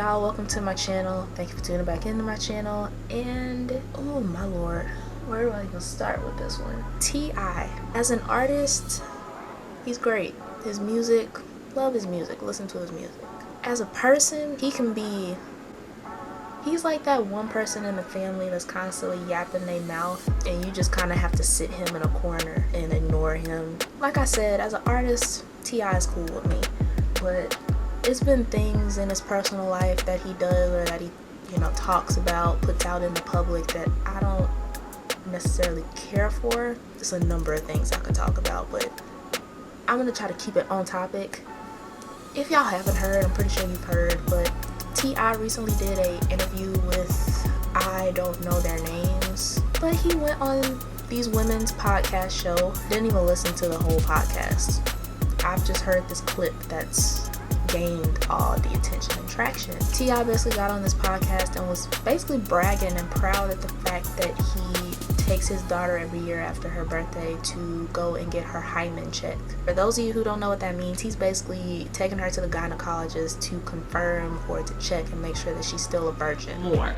y'all? Welcome to my channel. Thank you for tuning back into my channel. And oh my lord, where do I even start with this one? T.I. As an artist, he's great. His music, love his music, listen to his music. As a person, he's like that one person in the family that's constantly yapping their mouth, and you just kind of have to sit him in a corner and ignore him. Like I said, as an artist, T.I. is cool with me, but it's been things in his personal life that he does or that he, talks about, puts out in the public that I don't necessarily care for. There's a number of things I could talk about, but I'm gonna try to keep it on topic. If y'all haven't heard, I'm pretty sure you've heard, but T.I. recently did an interview with, I don't know their names, but he went on these women's podcast show. Didn't even listen to the whole podcast. I've just heard this clip that's gained all the attention and traction. T.I. basically got on this podcast and was basically bragging and proud of the fact that he takes his daughter every year after her birthday to go and get her hymen checked. For those of you who don't know what that means, he's basically taking her to the gynecologist to confirm or to check and make sure that she's still a virgin. More.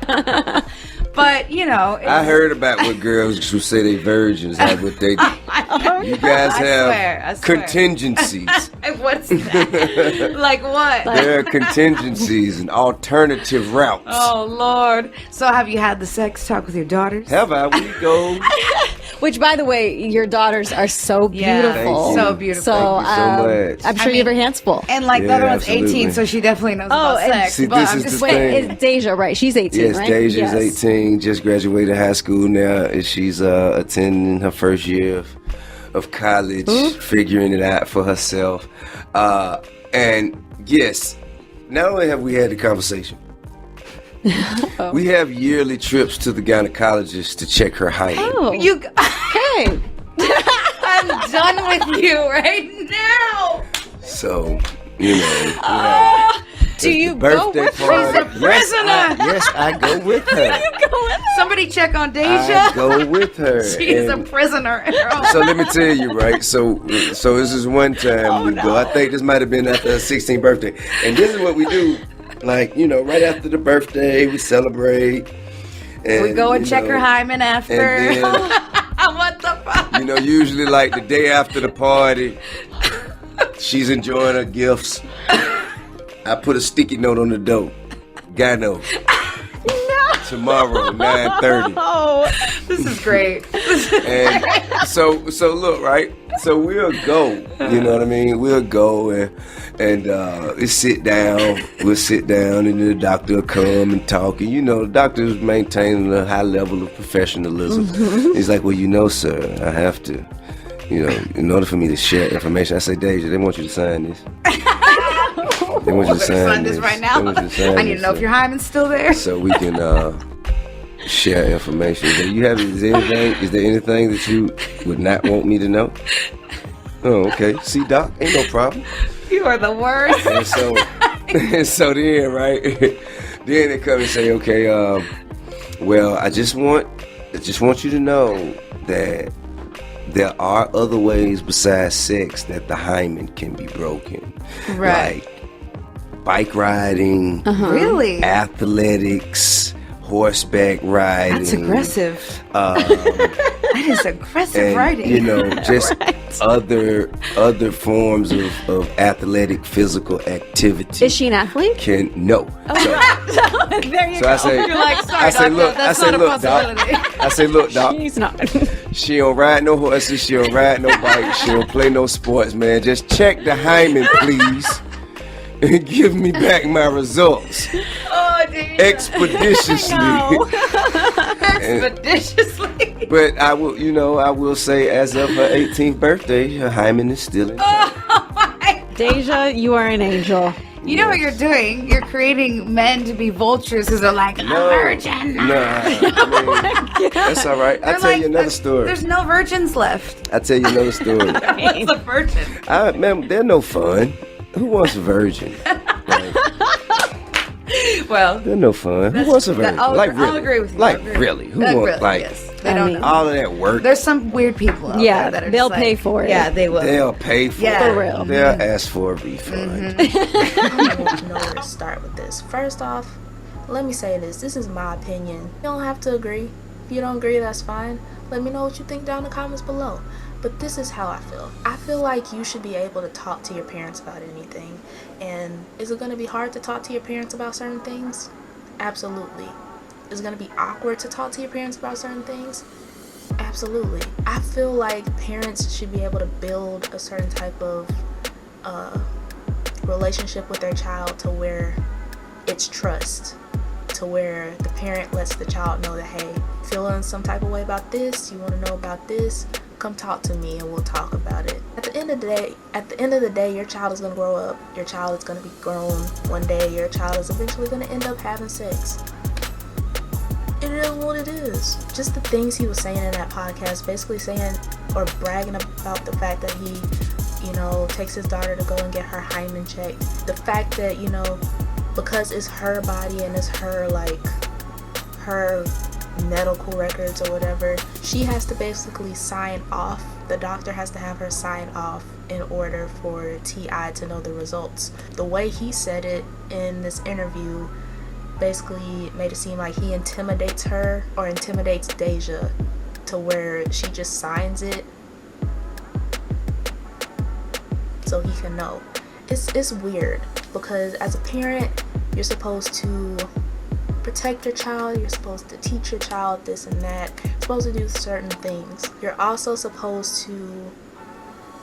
But, I heard about what girls who say they virgins have what they do. You guys have contingencies. What's that? Like what? There are contingencies and alternative routes. Oh, Lord. So have you had the sex talk with your daughters? Have I? We go. Which, by the way, your daughters are so beautiful. So beautiful. So, Thank you so much. I'm sure you have your hands full. And the other one's 18, so she definitely knows about sex. See, but this I'm is just the waiting. thing. It's Deyjah, right? She's 18, yes, right? Deyjah's 18, just graduated high school now, and she's attending her first year of college, figuring it out for herself. And yes, not only have we had the conversation, we have yearly trips to the gynecologist to check her hymen. Oh, okay. I'm done with you right now. So, Do you go with her? She's a prisoner. Yes, I go with her. Somebody check on I Deyjah. go with her. She's a prisoner. So let me tell you, right? So this is one time we go. I think this might have been after her 16th birthday, and this is what we do. Like, right after the birthday, we celebrate. And, We go and check her hymen after. And then, What the fuck? Usually like the day after the party, she's enjoying her gifts. I put a sticky note on the door. Gyno. Tomorrow, 9:30. Oh, this is great. And so look, right? So we'll go. You know what I mean? We'll go and we'll sit down. We'll sit down, and the doctor will come and talk. And the doctor's maintaining a high level of professionalism. He's like, well, sir, I have to. In order for me to share information, I say, Deyjah, they want you to sign this. They want you to sign this right now. I need to know if your hymen's still there. So we can share information. Is there anything that you would not want me to know? Oh, okay. See, Doc, ain't no problem. You are the worst. And so then, right? Then they come and say, okay, well, I just want you to know that there are other ways besides sex that the hymen can be broken. Right. Like bike riding, Really? athletics, horseback riding. That's aggressive. That is aggressive writing. Just other forms of athletic physical activity. Is she an athlete? No. There you So go. I say, You're like, sorry, Doc, I say, look, Doc. She's not. She don't ride no horses. She don't ride no bikes. She don't play no sports, man. Just check the hymen, please, and give me back my results expeditiously. Expeditiously. But I will say, as of her 18th birthday, her hymen is still in. Deyjah, you are an angel. You know what you're doing? You're creating men to be vultures because they're like, I'm a virgin. That's all right. I'll tell you another story. There's no virgins left. I'll tell you another story. What's a virgin? Man, they're no fun. Who wants a virgin? Well, They're no fun. Who wants a virgin? I'll Really? agree with you. Like, I'll agree. really? Who Really, wants, like, yes. They don't know. all of that work? There's some weird people out Yeah, there that are they'll just pay like, for it. Yeah, they will. They'll pay for Yeah. it. For real. They'll ask for a refund. I don't know where to start with this. First off, let me say this. This is my opinion. You don't have to agree. If you don't agree, that's fine. Let me know what you think down in the comments below. But this is how I feel. I feel like you should be able to talk to your parents about anything. And is it going to be hard to talk to your parents about certain things? Absolutely. Is it going to be awkward to talk to your parents about certain things? Absolutely. I feel like parents should be able to build a certain type of relationship with their child to where it's trust, to where the parent lets the child know that, hey, feeling some type of way about this, you want to know about this, come talk to me and we'll talk about it. At the end of the day, your child is going to grow up, your child is going to be grown one day, your child is eventually going to end up having sex. It is what it is. Just the things he was saying in that podcast, basically saying or bragging about the fact that he, takes his daughter to go and get her hymen checked. The fact that, because it's her body and it's her, her medical records or whatever, she has to basically sign off. The doctor has to have her sign off in order for T.I. to know the results. The way he said it in this interview basically made it seem like he intimidates her or intimidates Deyjah to where she just signs it so he can know. It's weird because as a parent, you're supposed to protect your child, you're supposed to teach your child this and that, you're supposed to do certain things. You're also supposed to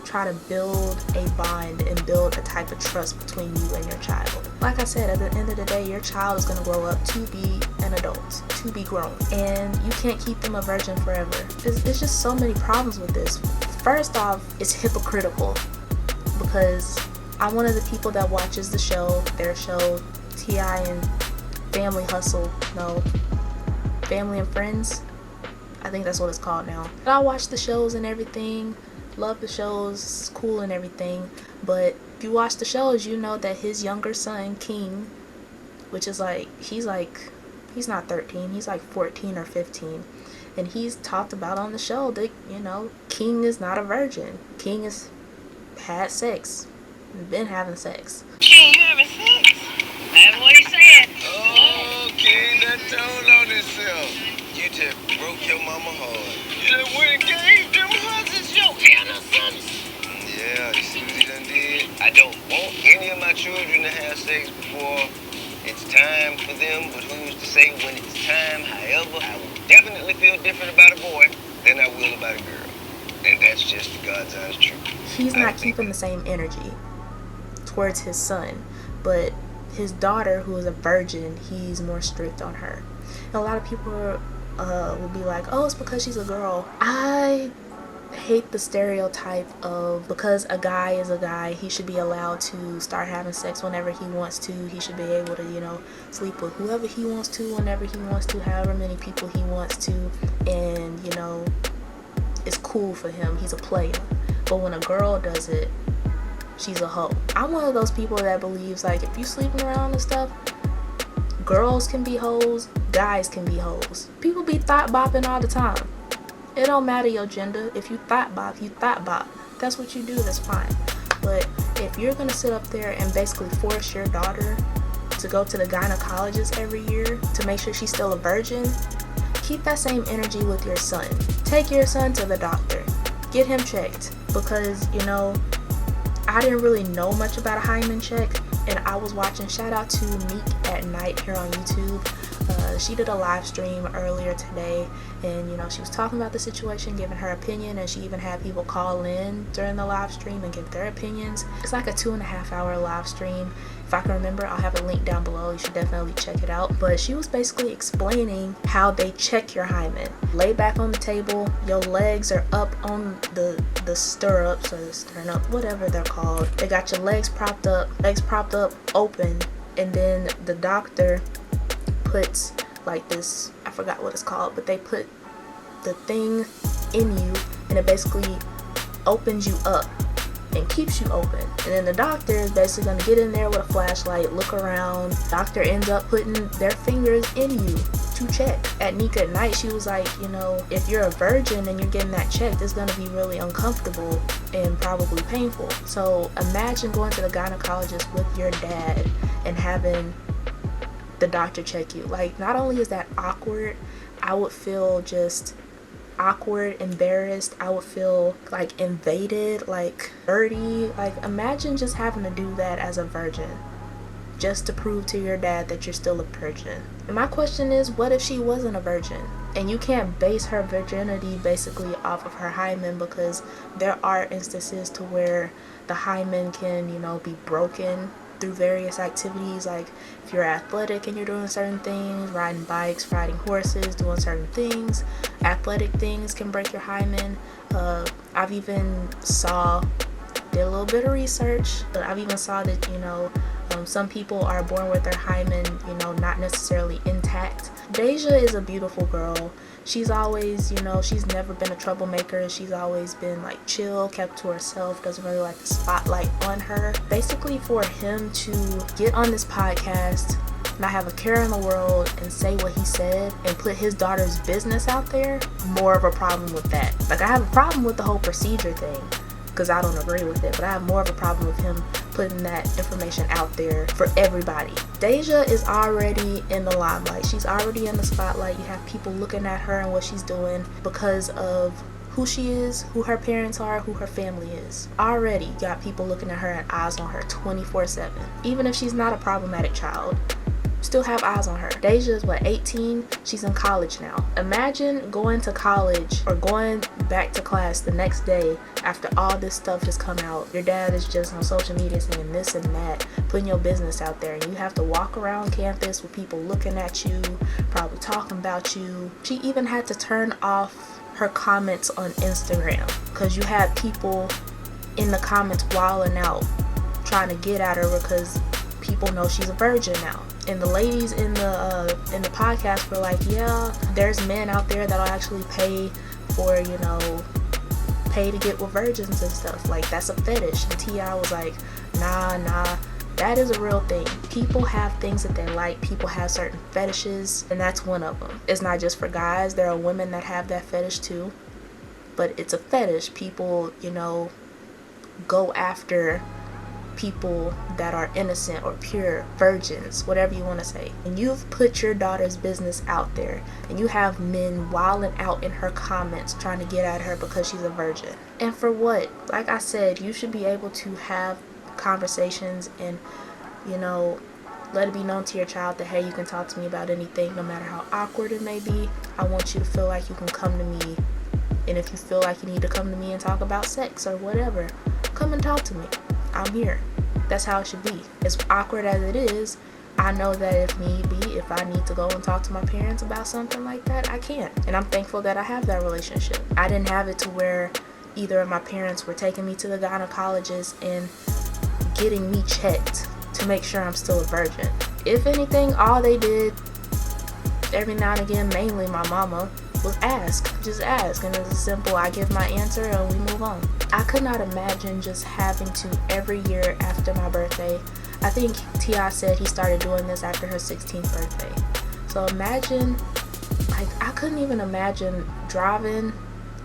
try to build a bond and build a type of trust between you and your child. Like I said, at the end of the day, your child is going to grow up to be an adult, to be grown, and you can't keep them a virgin forever. It's just so many problems with this. First off, it's hypocritical because I'm one of the people that watches the show, their show, T.I. and Family Hustle, no, Family and Friends, I think that's what it's called now. But I watch the shows and everything, love the shows, it's cool and everything, but if you watch the shows, you know that his younger son, King, which is he's not 13, he's 14 or 15, and he's talked about on the show that, King is not a virgin. King has had sex, been having sex. King, you having sex? That's what he said. Oh, King, that told on himself. You just broke your mama heart. You just went and gave them husbands your innocence. Yeah, you see what he done did? I don't want any of my children to have sex before it's time for them, but who's to say when it's time? However, I will definitely feel different about a boy than I will about a girl. And that's just the God's honest truth. He's not keeping the same energy towards his son, but his daughter, who is a virgin, he's more strict on her. And a lot of people will be like, oh, it's because she's a girl. I hate the stereotype of because a guy is a guy, he should be allowed to start having sex whenever he wants to. He should be able to, sleep with whoever he wants to, whenever he wants to, however many people he wants to, and, it's cool for him. He's a player. But when a girl does it, she's a hoe. I'm one of those people that believes if you sleeping around and stuff, girls can be hoes, guys can be hoes. People be thought bopping all the time. It don't matter your gender. If you thought bop, you thought bop. That's what you do, that's fine. But if you're gonna sit up there and basically force your daughter to go to the gynecologist every year to make sure she's still a virgin, keep that same energy with your son. Take your son to the doctor. Get him checked. Because, I didn't really know much about a hymen check, and I was watching, shout out to Meek at Night here on YouTube. She did a live stream earlier today, and she was talking about the situation, giving her opinion, and she even had people call in during the live stream and give their opinions. It's like a 2.5 hour live stream. If I can remember, I'll have a link down below. You should definitely check it out. But she was basically explaining how they check your hymen. Lay back on the table, your legs are up on the stirrups or the sternum, whatever they're called. They got your legs propped up open, and then the doctor puts this, I forgot what it's called, but they put the thing in you and it basically opens you up and keeps you open. And then the doctor is basically going to get in there with a flashlight, look around. Doctor ends up putting their fingers in you to check. At Nika at night, she was like, you know, if you're a virgin and you're getting that checked, it's going to be really uncomfortable and probably painful. So imagine going to the gynecologist with your dad and having the doctor check you. Like, not only is that awkward, I would feel just awkward, embarrassed. I would feel like invaded, like dirty. Like, imagine just having to do that as a virgin, just to prove to your dad that you're still a virgin. And my question is, what if she wasn't a virgin? And you can't base her virginity basically off of her hymen, because there are instances to where the hymen can, you know, be broken through various activities. Like if you're athletic and you're doing certain things, riding bikes, riding horses, doing certain things, athletic things can break your hymen. I've even did a little bit of research, but I've even saw that, you know, some people are born with their hymen, you know, not necessarily intact. Deyjah is a beautiful girl. She's always, you know, she's never been a troublemaker. She's always been like chill, kept to herself, doesn't really like the spotlight on her. Basically, for him to get on this podcast, not have a care in the world, and say what he said and put his daughter's business out there, more of a problem with that. Like, I have a problem with the whole procedure thing, because I don't agree with it, but I have more of a problem with him putting that information out there for everybody. Deyjah is already in the limelight. She's already in the spotlight. You have people looking at her and what she's doing because of who she is, who her parents are, who her family is. Already got people looking at her and eyes on her 24/7. Even if she's not a problematic child, still have eyes on her. Deyjah is 18? She's in college now. Imagine going to college or going back to class the next day after all this stuff has come out. Your dad is just on social media saying this and that, putting your business out there, and you have to walk around campus with people looking at you, probably talking about you. She even had to turn off her comments on Instagram because you had people in the comments wilding out trying to get at her because people know she's a virgin now. And the ladies in the podcast were like, yeah, there's men out there that'll actually pay for, you know, pay to get with virgins and stuff. Like, that's a fetish. And T.I. was like, nah, that is a real thing. People have things that they like. People have certain fetishes, and that's one of them. It's not just for guys. There are women that have that fetish too, but it's a fetish. People, you know, go after people that are innocent or pure, virgins, whatever you want to say. And you've put your daughter's business out there, and you have men wilding out in her comments trying to get at her because she's a virgin. And for what? Like I said, you should be able to have conversations and, you know, let it be known to your child that, hey, you can talk to me about anything, no matter how awkward it may be. I want you to feel like you can come to me, and if you feel like you need to come to me and talk about sex or whatever, come and talk to me. I'm here. That's how it should be. As awkward as it is, I know that if need be, if I need to go and talk to my parents about something like that, I can. And I'm thankful that I have that relationship. I didn't have it to where either of my parents were taking me to the gynecologist and getting me checked to make sure I'm still a virgin. If anything, all they did every now and again, mainly my mama, was just ask, and it's simple. I give my answer and we move on. I could not imagine just having to every year after my birthday. I think T.I. said he started doing this after her 16th birthday. So imagine, like, I couldn't even imagine driving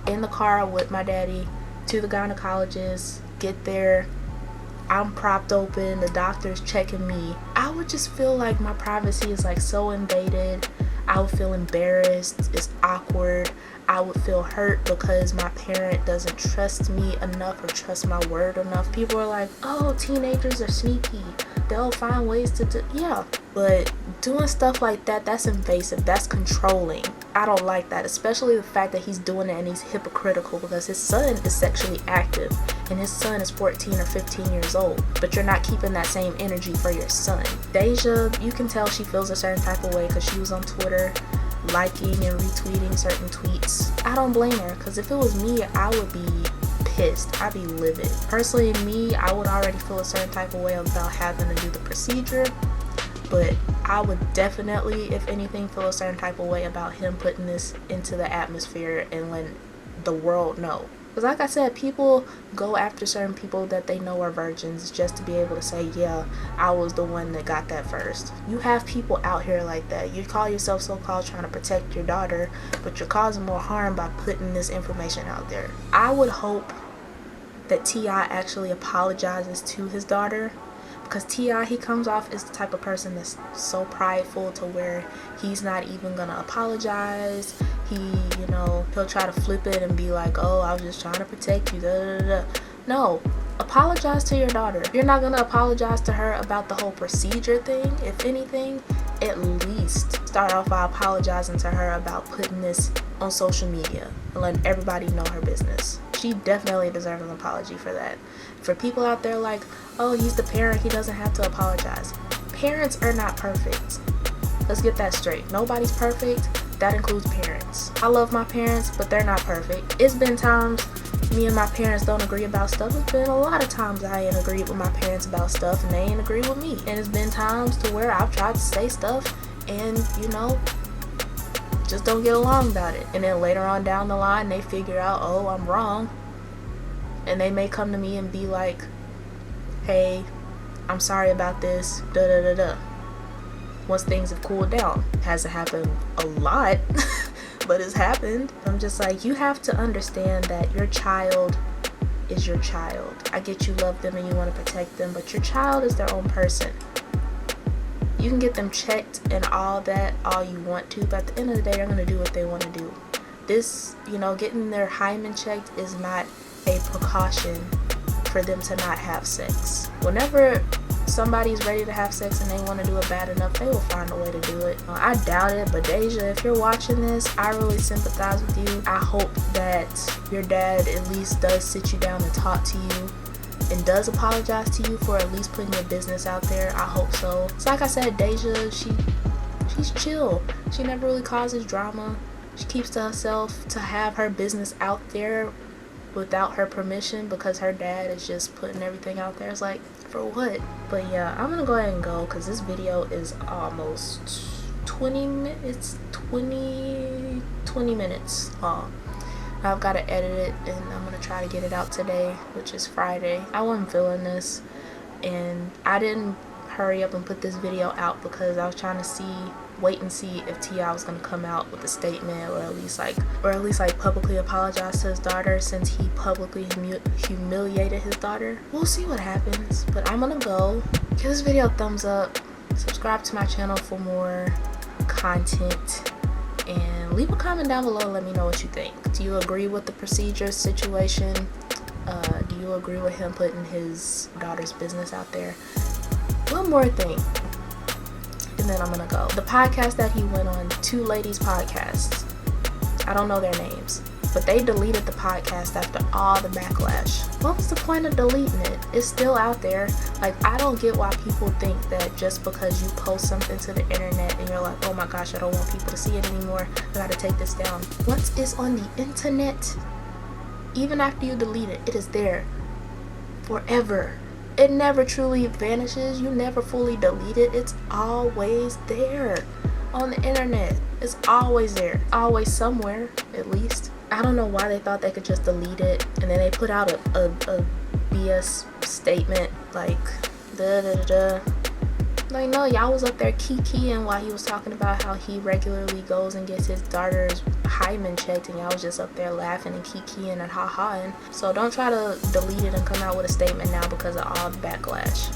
in the car with my daddy to the gynecologist, get there, I'm propped open, the doctor's checking me. I would just feel like my privacy is like so invaded. I would feel embarrassed, it's awkward. I would feel hurt because my parent doesn't trust me enough or trust my word enough. People are like, oh, teenagers are sneaky. They'll find ways to do, yeah. But doing stuff like that, that's invasive, that's controlling. I don't like that, especially the fact that he's doing it and he's hypocritical because his son is sexually active and his son is 14 or 15 years old, but you're not keeping that same energy for your son. Deyjah, you can tell she feels a certain type of way because she was on Twitter liking and retweeting certain tweets. I don't blame her, because if it was me, I would be pissed. I'd be livid. Personally, me, I would already feel a certain type of way about having to do the procedure, but I would definitely, if anything, feel a certain type of way about him putting this into the atmosphere and letting the world know. Because like I said, people go after certain people that they know are virgins just to be able to say, yeah, I was the one that got that first. You have people out here like that. You call yourself so-called trying to protect your daughter, but you're causing more harm by putting this information out there. I would hope that T.I. actually apologizes to his daughter, because T.I., he comes off as the type of person that's so prideful to where he's not even gonna apologize. He, you know, he'll try to flip it and be like, oh, I was just trying to protect you, da, da, da. No, apologize to your daughter. If you're not gonna apologize to her about the whole procedure thing, if anything, at least start off by apologizing to her about putting this on social media and letting everybody know her business. She definitely deserves an apology for that. For people out there like, oh, he's the parent, he doesn't have to apologize. Parents are not perfect. Let's get that straight. Nobody's perfect. That includes parents. I love my parents, but they're not perfect. It's been times me and my parents don't agree about stuff. It's been a lot of times I ain't agreed with my parents about stuff and they ain't agreed with me. And it's been times to where I've tried to say stuff and, you know, just don't get along about it. And then later on down the line, they figure out, oh, I'm wrong. And they may come to me and be like, hey, I'm sorry about this, da da da da. Once things have cooled down. It hasn't happened a lot, but it's happened. I'm just like, you have to understand that your child is your child. I get you love them and you want to protect them, but your child is their own person. You can get them checked and all that all you want to, but at the end of the day, they're going to do what they want to do. This, you know, getting their hymen checked is not a precaution for them to not have sex. Whenever somebody's ready to have sex and they want to do it bad enough, they will find a way to do it. I doubt it, but Deyjah, if you're watching this, I really sympathize with you. I hope that your dad at least does sit you down and talk to you and does apologize to you for at least putting your business out there. I hope so. So like I said, Deyjah, she's chill. She never really causes drama. She keeps to herself. To have her business out there without her permission because her dad is just putting everything out there, it's like, for what? But yeah, I'm gonna go ahead and go because this video is almost 20 minutes long. I've got to edit it and I'm gonna try to get it out today, which is Friday. I wasn't feeling this and I didn't hurry up and put this video out because I was trying to wait and see if T.I. was gonna come out with a statement or at least like publicly apologize to his daughter, since he publicly humiliated his daughter. We'll see what happens, but I'm gonna go. Give this video a thumbs up, subscribe to my channel for more content, and leave a comment down below. Let me know what you think. Do you agree with the procedure situation? Do you agree with him putting his daughter's business out there? One more thing, and then I'm gonna go. The podcast that he went on, two ladies podcasts, I don't know their names, but they deleted the podcast after all the backlash. What was the point of deleting it? It's still out there. Like, I don't get why people think that just because you post something to the internet and you're like, oh my gosh, I don't want people to see it anymore, I gotta take this down. Once it's on the internet, even after you delete it, it is there forever. It never truly vanishes. You never fully delete it. It's always there on the internet. It's always there. Always somewhere, at least. I don't know why they thought they could just delete it. And then they put out a BS statement like, da da da. Like, no, y'all was up there kikiing while he was talking about how he regularly goes and gets his daughter's hymen checked, and y'all was just up there laughing and kikiing and ha-haing. So don't try to delete it and come out with a statement now because of all the backlash.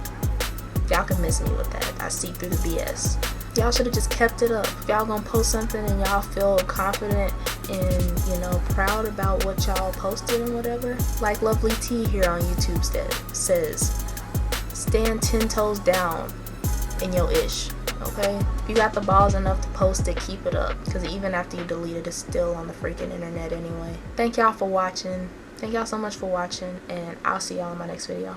Y'all can miss me with that. I see through the BS. Y'all should have just kept it up. If y'all gonna post something and y'all feel confident and, you know, proud about what y'all posted and whatever, like Lovely T here on YouTube says, stand 10 toes down in your ish. Okay, if you got the balls enough to post it, keep it up, because even after you delete it, it's still on the freaking internet anyway. Thank y'all for watching. Thank y'all so much for watching, and I'll see y'all in my next video.